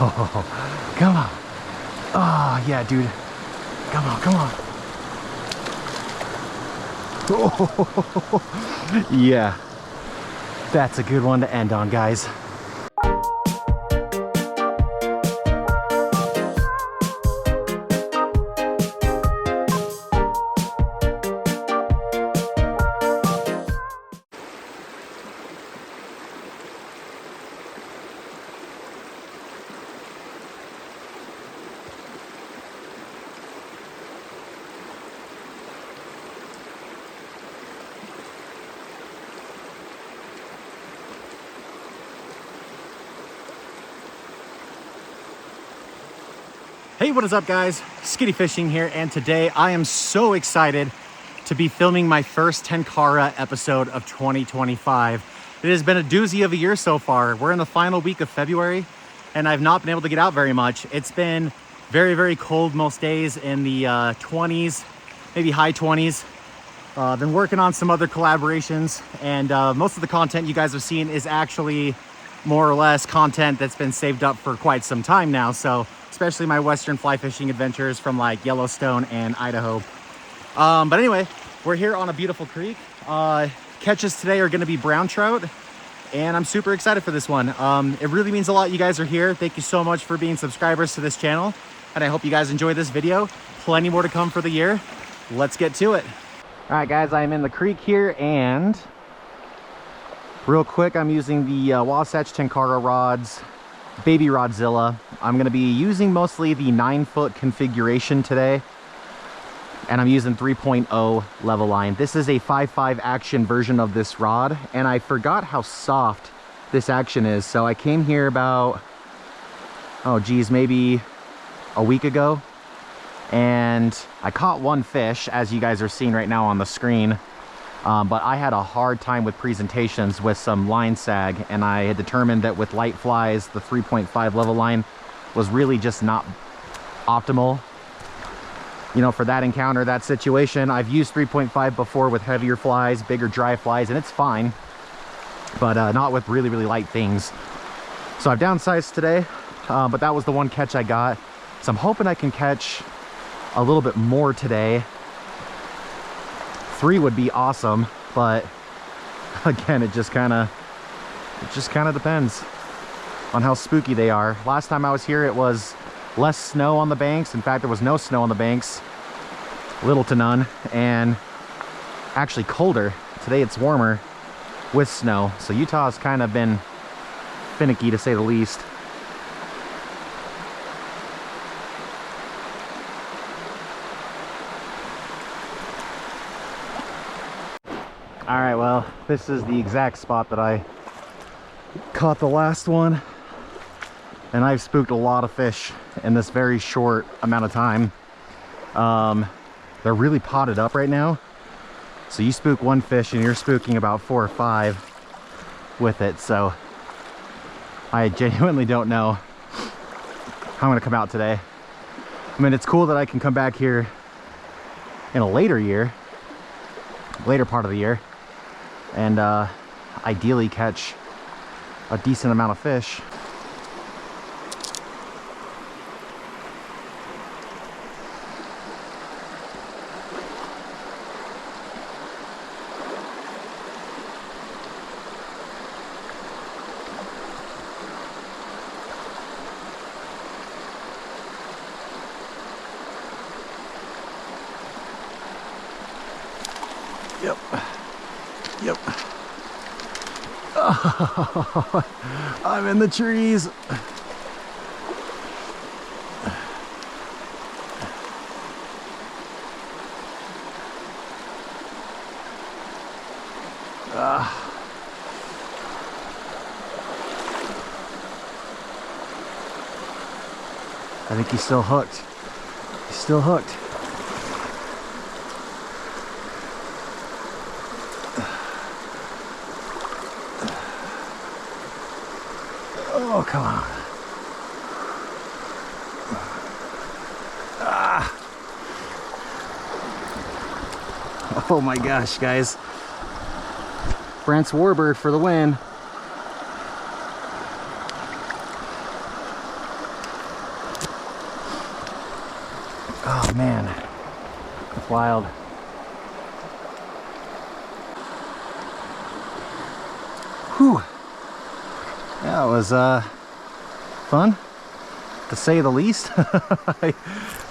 Oh, come on. Oh, yeah, dude. Come on, come on. Oh, yeah. That's a good one to end on, guys. Hey, what is up, guys? Skiddy Fishing here, and today I am so excited to be filming my first Tenkara episode of 2025. It has been a doozy of a year so far. We're in the final week of February, and I've not been able to get out very much. It's been very, very cold most days, in the 20s, maybe high 20s. Been working on some other collaborations, and most of the content you guys have seen is actually more or less content that's been saved up for quite some time now. So especially my Western fly fishing adventures from like Yellowstone and Idaho. But anyway, we're here on a beautiful creek. Catches today are gonna be brown trout, and I'm super excited for this one. It really means a lot you guys are here. Thank you so much for being subscribers to this channel, and I hope you guys enjoy this video. Plenty more to come for the year. Let's get to it. All right, guys, I'm in the creek here, and real quick, I'm using the Wasatch Tenkara rods, Baby Rodzilla. I'm going to be using mostly the 9-foot configuration today, and I'm using 3.0 level line. This is a 5.5 action version of this rod, and I forgot how soft this action is. So I came here about, oh geez, maybe a week ago, and I caught one fish, as you guys are seeing right now on the screen. But I had a hard time with presentations with some line sag, and I had determined that with light flies, the 3.5 level line was really just not optimal, you know, for that encounter, that situation. I've used 3.5 before with heavier flies, bigger dry flies, and it's fine, but not with really, really light things. So I've downsized today, but that was the one catch I got. So I'm hoping I can catch a little bit more today. 3 would be awesome, but again, it just kind of depends on how spooky they are. Last time I was here, it was less snow on the banks. In fact, there was no snow on the banks, little to none, and actually colder. Today it's warmer with snow, so Utah has kind of been finicky, to say the least. All right, well, this is the exact spot that I caught the last one, and I've spooked a lot of fish in this very short amount of time. They're really potted up right now, so you spook one fish and you're spooking about 4 or 5 with it. So I genuinely don't know how I'm gonna come out today. I mean, it's cool that I can come back here in a later part of the year, and ideally catch a decent amount of fish. Yep. Yep. Oh, I'm in the trees. I think he's still hooked. He's still hooked. Oh, come on. Ah. Oh my gosh, guys. Brent's Warbird for the win. Man, that's wild. Whew. That was fun, to say the least. I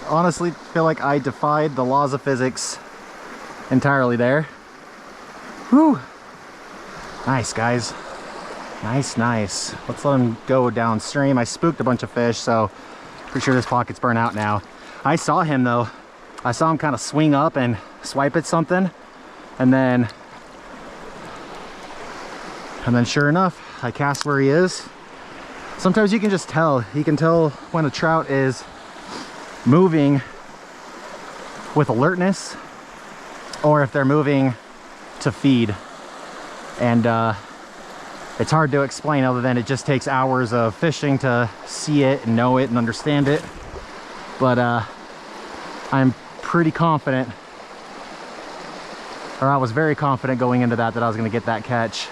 honestly feel like I defied the laws of physics entirely there. Whew. Nice, guys. Nice, nice. Let's let them go downstream. I spooked a bunch of fish, so pretty sure this pocket's burnt out now. I saw him though. I saw him kind of swing up and swipe at something, and then sure enough, I cast where he is. Sometimes you can just tell. You can tell when a trout is moving with alertness or if they're moving to feed. And it's hard to explain other than it just takes hours of fishing to see it and know it and understand it. But I'm pretty confident, or I was very confident going into that I was going to get that catch.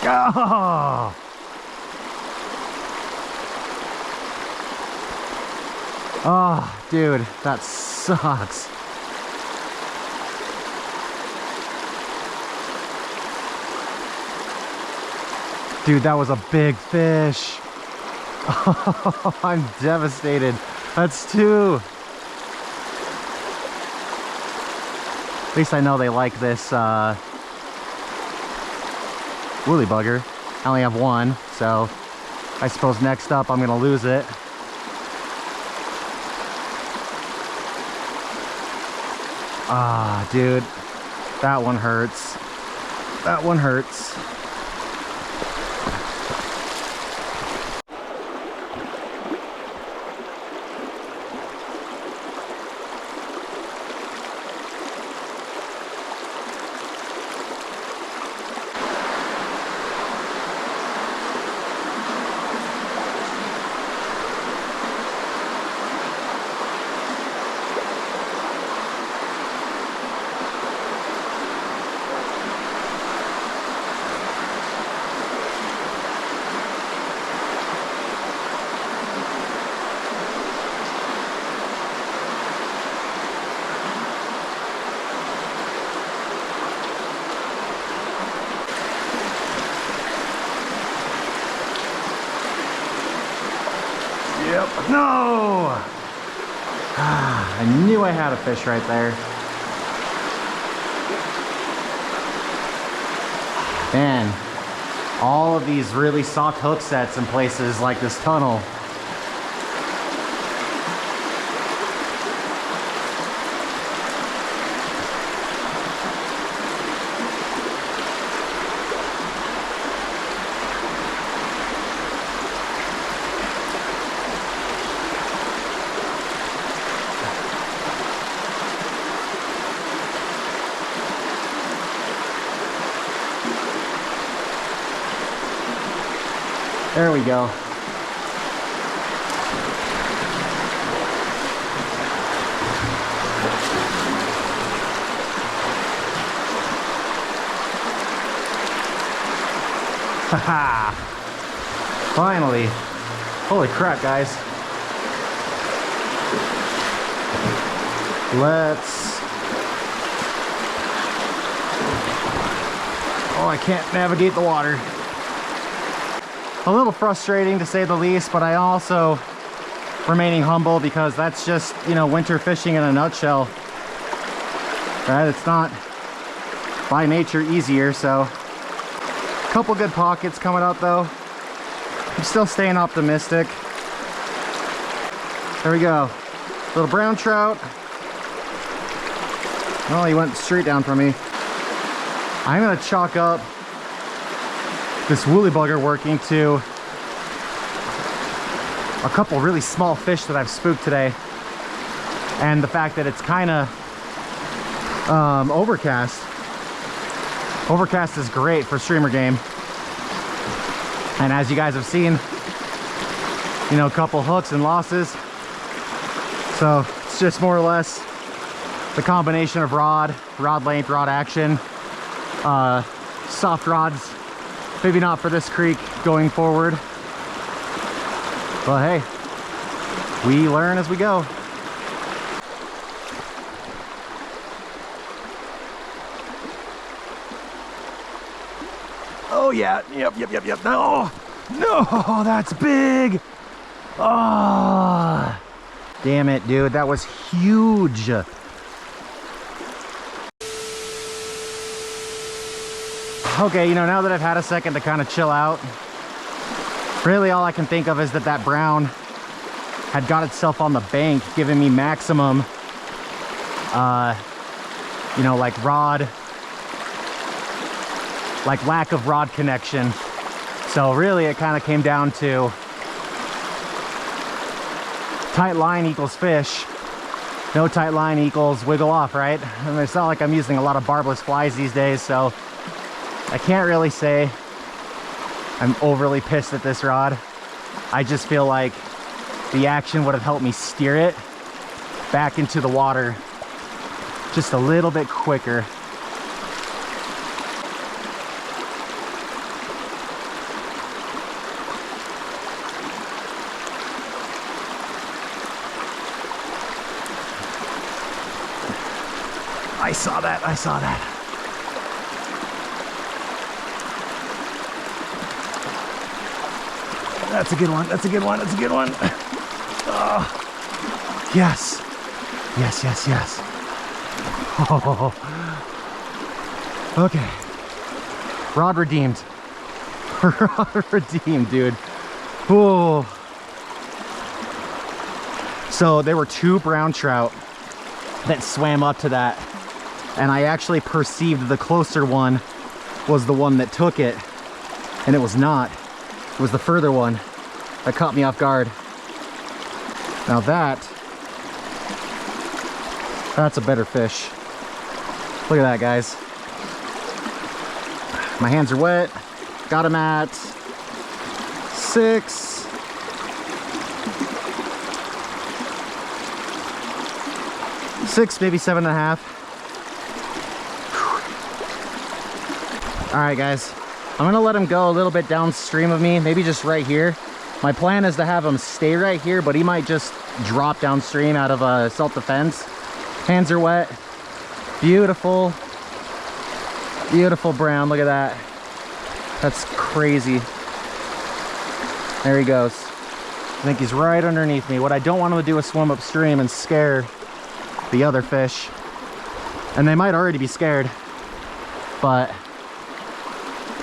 Oh! Oh, dude, that sucks. Dude, that was a big fish. Oh, I'm devastated. That's two. At least I know they like this woolly bugger. I only have one, so I suppose next up I'm gonna lose it. Ah, dude, that one hurts. That one hurts. Yep. No! Ah, I knew I had a fish right there. Man, all of these really soft hook sets in places like this tunnel. There we go. Haha! Finally! Holy crap, guys. Oh, I can't navigate the water. A little frustrating to say the least, but I also remaining humble because that's just, you know, winter fishing in a nutshell. Right? It's not by nature easier, so a couple good pockets coming up though. I'm still staying optimistic. There we go. Little brown trout. Oh, he went straight down for me. I'm gonna chalk up this woolly bugger working to a couple really small fish that I've spooked today, and the fact that it's kind of overcast. Overcast is great for streamer game, and as you guys have seen, you know, a couple hooks and losses, so it's just more or less the combination of rod length, rod action, soft rods, maybe not for this creek going forward, but hey, we learn as we go. Oh yeah, yep. No, that's big. Oh, damn it, dude, that was huge. Okay, you know, now that I've had a second to kind of chill out, really all I can think of is that brown had got itself on the bank, giving me maximum, you know, like lack of rod connection. So really it kind of came down to tight line equals fish, no tight line equals wiggle off, right? I mean, it's not like I'm using a lot of barbless flies these days, so I can't really say I'm overly pissed at this rod. I just feel like the action would have helped me steer it back into the water just a little bit quicker. I saw that. That's a good one. Oh, yes. Oh. Okay. Rod redeemed. Rod redeemed, dude. Oh. So there were 2 brown trout that swam up to that, and I actually perceived the closer one was the one that took it, and it was not. It was the further one that caught me off guard. Now that's a better fish. Look at that, guys. My hands are wet. Got him at 6. Maybe 7.5. All right, guys. I'm gonna let him go a little bit downstream of me, maybe just right here. My plan is to have him stay right here, but he might just drop downstream out of self-defense. Hands are wet. Beautiful brown. Look at that. That's crazy. There he goes. I think he's right underneath me. What I don't want him to do is swim upstream and scare the other fish, and they might already be scared, but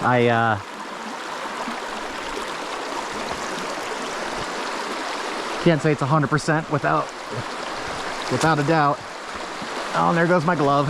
I can't say it's 100% without a doubt. Oh, and there goes my glove.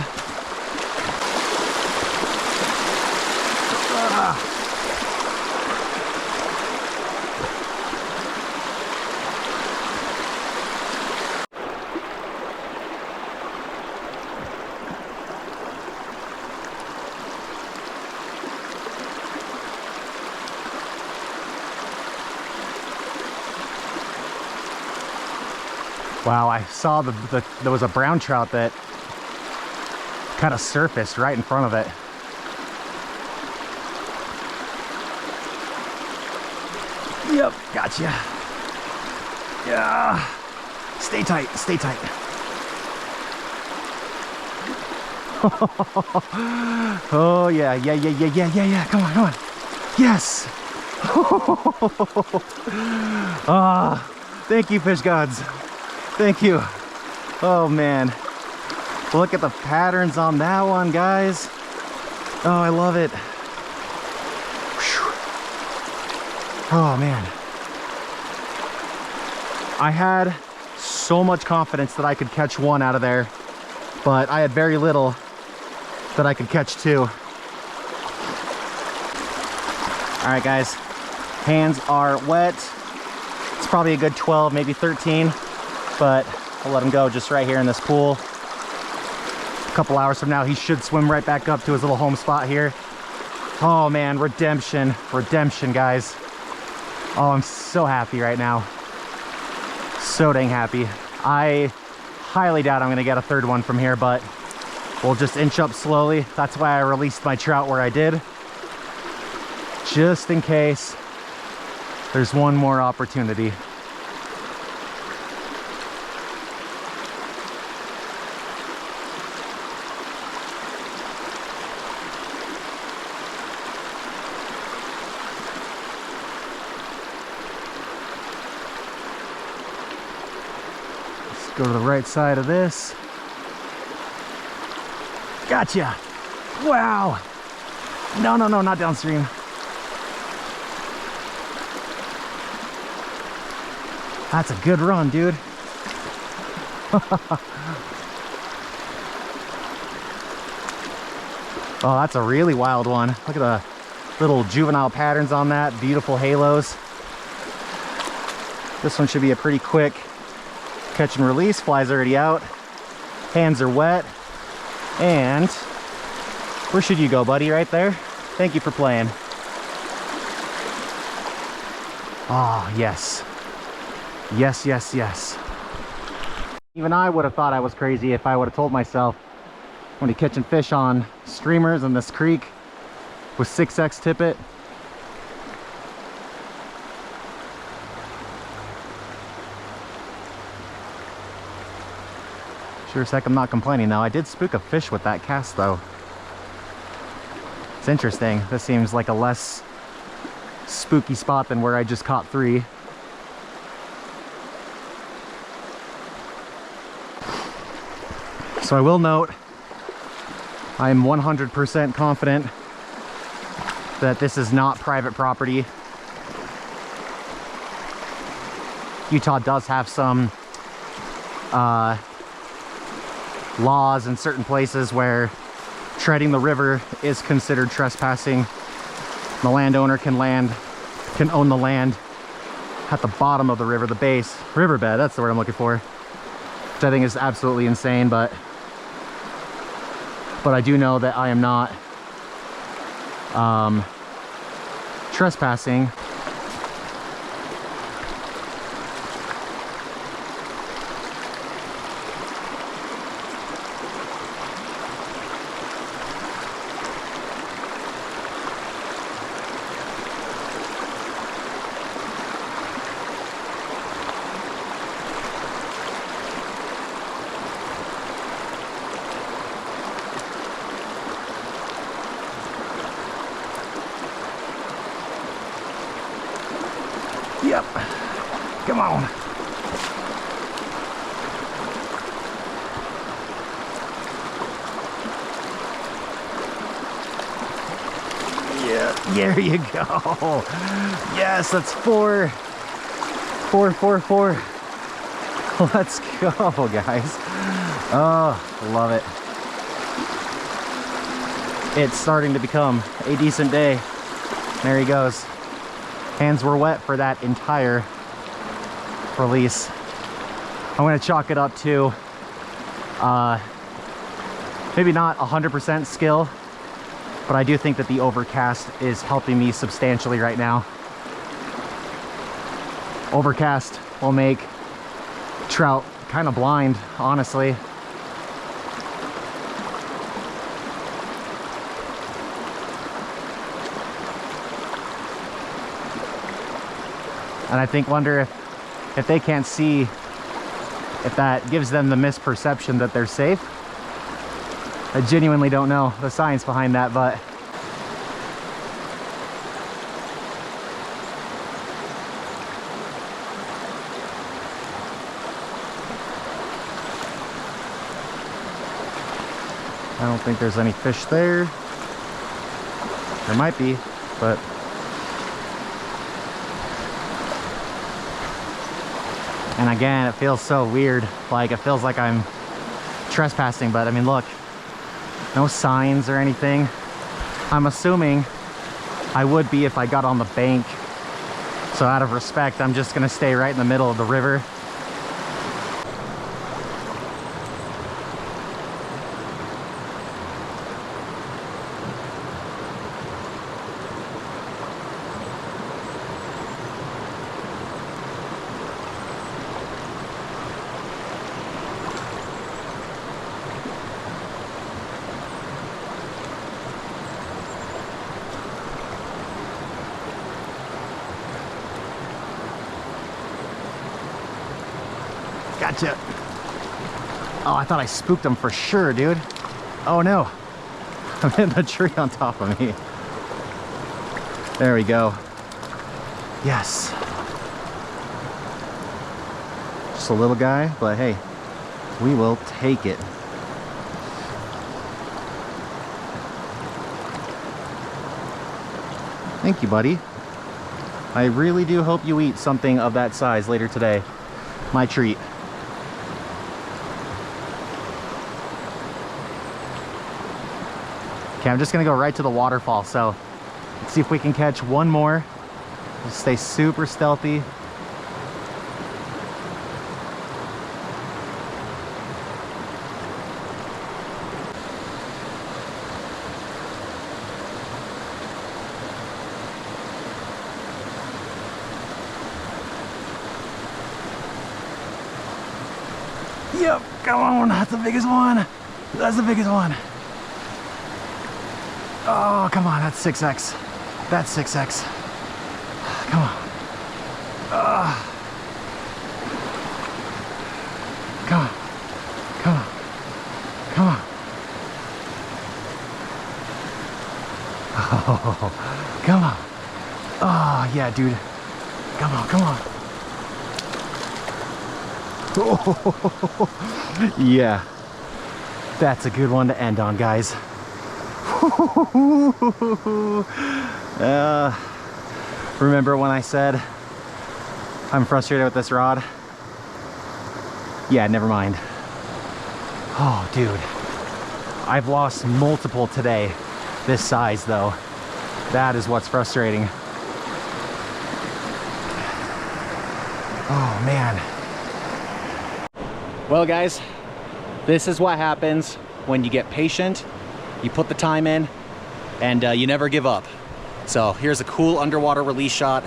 Wow, I saw there was a brown trout that kind of surfaced right in front of it. Yep, gotcha. Yeah, stay tight. Oh yeah. Come on. Yes. Thank you, fish gods. Thank you. Oh man, look at the patterns on that one, guys. Oh, I love it. Whew. Oh man, I had so much confidence that I could catch one out of there, but I had very little that I could catch 2. All right, guys, hands are wet. It's probably a good 12, maybe 13. But I'll let him go just right here in this pool. A couple hours from now, he should swim right back up to his little home spot here. Oh man, redemption, guys. Oh, I'm so happy right now. So dang happy. I highly doubt I'm gonna get a third one from here, but we'll just inch up slowly. That's why I released my trout where I did, just in case there's one more opportunity. Go to the right side of this. Gotcha. Wow. No, no, no, not downstream. That's a good run, dude. Oh, that's a really wild one. Look at the little juvenile patterns on that. Beautiful halos. This one should be a pretty quick catch and release. Fly's already out. Hands are wet. And where should you go, buddy? Right there. Thank you for playing. Oh, yes. Yes, yes, yes. Even I would have thought I was crazy if I would have told myself I'm going to catching fish on streamers in this creek with 6X tippet. Sure as heck I'm not complaining now. I did spook a fish with that cast though. It's interesting. This seems like a less spooky spot than where I just caught 3. So I will note, I am 100% confident that this is not private property. Utah does have some laws in certain places where treading the river is considered trespassing. The landowner can own the land at the bottom of the river, the base, riverbed, that's the word I'm looking for. Which I think is absolutely insane, but I do know that I am not trespassing. Yep. Come on. Yeah, there you go. Yes, that's 4. 4, 4, 4. Let's go, guys. Oh, love it. It's starting to become a decent day. There he goes. Hands were wet for that entire release. I'm gonna chalk it up to maybe not 100% skill, but I do think that the Overcast is helping me substantially right now. Overcast will make trout kind of blind, honestly. And I wonder if they can't see, if that gives them the misperception that they're safe. I genuinely don't know the science behind that, but I don't think there's any fish there. There might be, but and again, it feels so weird. Like, it feels like I'm trespassing, but I mean, look, no signs or anything. I'm assuming I would be if I got on the bank. So out of respect, I'm just gonna stay right in the middle of the river. Gotcha. Oh, I thought I spooked him for sure, dude. Oh no. I'm hitting the tree on top of me. There we go. Yes. Just a little guy, but hey, we will take it. Thank you, buddy. I really do hope you eat something of that size later today. My treat. Okay, I'm just gonna go right to the waterfall, so let's see if we can catch one more. Just stay super stealthy. Yep, come on, that's the biggest one. That's the biggest one. Oh, come on, that's 6X. That's 6X. Come on. Come on. Come on. Come on. Oh, come on. Oh, yeah, dude. Come on, come on. Oh, yeah. That's a good one to end on, guys. Remember when I said I'm frustrated with this rod? Yeah, never mind. Oh, dude. I've lost multiple today this size, though. That is what's frustrating. Oh, man. Well, guys, this is what happens when you get patient. You put the time in, and you never give up. So here's a cool underwater release shot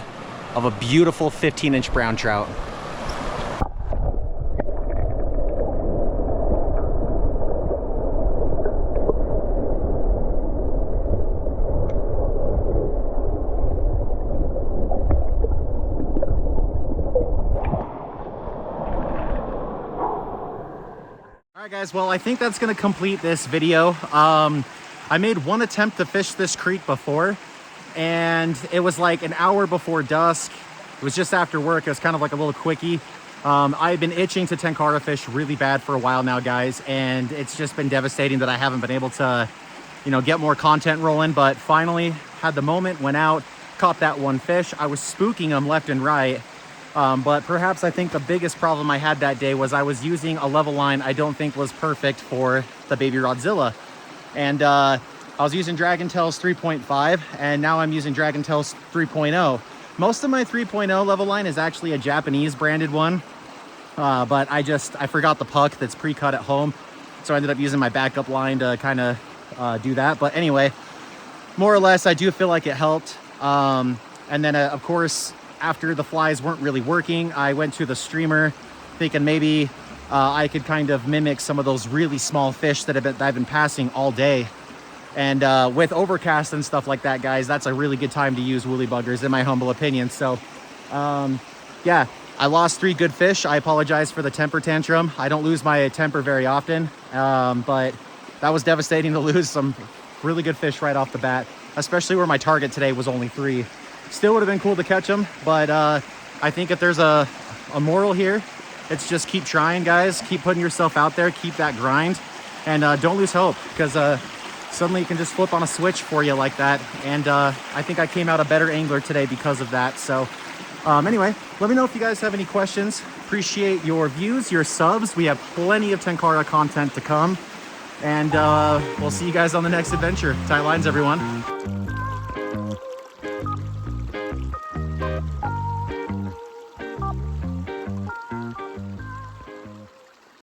of a beautiful 15-inch brown trout. All right, guys, well, I think that's gonna complete this video. I made one attempt to fish this creek before, and it was like an hour before dusk. It was just after work. It was kind of like a little quickie. I've been itching to Tenkara fish really bad for a while now, guys, and it's just been devastating that I haven't been able to, you know, get more content rolling. But finally had the moment, went out, caught that one fish. I was spooking them left and right. But perhaps I think the biggest problem I had that day was I was using a level line I don't think was perfect for the Baby Rodzilla. And I was using Dragon Tails 3.5, and now I'm using Dragon Tails 3.0. Most of my 3.0 level line is actually a Japanese branded one, but I forgot the puck that's pre-cut at home, so I ended up using my backup line to kind of do that. But anyway, more or less, I do feel like it helped. And then, of course, after the flies weren't really working, I went to the streamer thinking maybe I could kind of mimic some of those really small fish that I've been passing all day. And with Overcast and stuff like that, guys, that's a really good time to use woolly buggers, in my humble opinion. So, yeah, I lost 3 good fish. I apologize for the temper tantrum. I don't lose my temper very often, but that was devastating to lose some really good fish right off the bat, especially where my target today was only 3. Still would have been cool to catch them, but I think if there's a moral here, it's just keep trying, guys. Keep putting yourself out there. Keep that grind, and don't lose hope, because suddenly you can just flip on a switch for you like that. And I think I came out a better angler today because of that. So anyway, let me know if you guys have any questions. Appreciate your views, your subs. We have plenty of Tenkara content to come, and we'll see you guys on the next adventure. Tight lines, everyone.